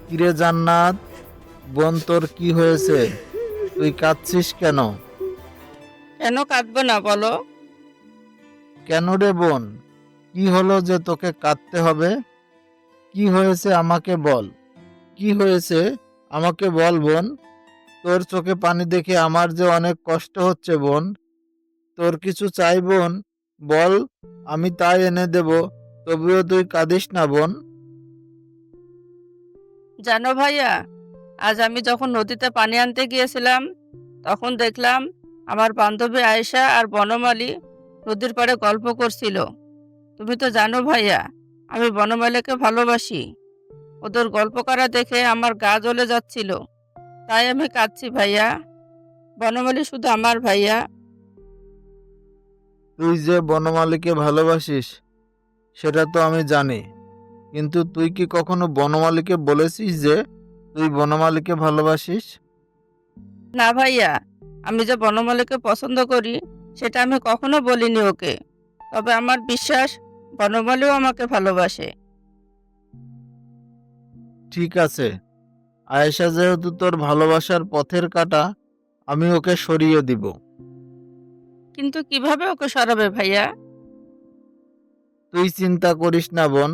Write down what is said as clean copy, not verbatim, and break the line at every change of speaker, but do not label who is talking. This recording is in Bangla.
কিরে জান্নাত, বোন তোর কি হয়েছে? তুই কাঁদছিস কেন?
কেন কাঁদবো না বলো?
কেন রে বোন? কি হলো যে তোকে কাঁদতে হবে? কি হয়েছে আমাকে বল। কি হয়েছে আমাকে বল বোন। তোর চোখে পানি দেখে আমার যে অনেক কষ্ট হচ্ছে বোন। তোর কিছু চাই বোন? বল, আমি তাই এনে দেব। তবুও তুই কাঁদিস না বোন।
জানো ভাইয়া, আজ আমি যখন নদীতে পানি আনতে গিয়েছিলাম, তখন দেখলাম আমার বান্ধবী আয়েশা আর বনমালী নদীর পাড়ে গল্প করছিল। তুমি তো জানো ভাইয়া, আমি বনমালীকে ভালোবাসি। ওদের গল্প করা দেখে আমার গা জ্বলে যাচ্ছিল, তাই আমি কাঁদছি ভাইয়া। বনমালী শুধু আমার ভাইয়া।
তুই যে বনমালীকে ভালোবাসিস সেটা তো আমি জানি, কিন্তু তুই কি কখনো বনমালীকে বলেছিস যে তুই বনমালীকে ভালোবাসিস?
না ভাইয়া, আমি যে বনমালীকে পছন্দ করি সেটা আমি কখনো বলিনি ওকে। তবে আমার বিশ্বাস বনমালীও আমাকে ভালোবাসে।
ঠিক আছে, আয়েশা যেহেতু তোর ভালোবাসার পথের কাঁটা, আমি ওকে সরিয়ে দিব।
কিন্তু কিভাবে ওকে সরাবে ভাইয়া?
তুই চিন্তা করিস না বোন।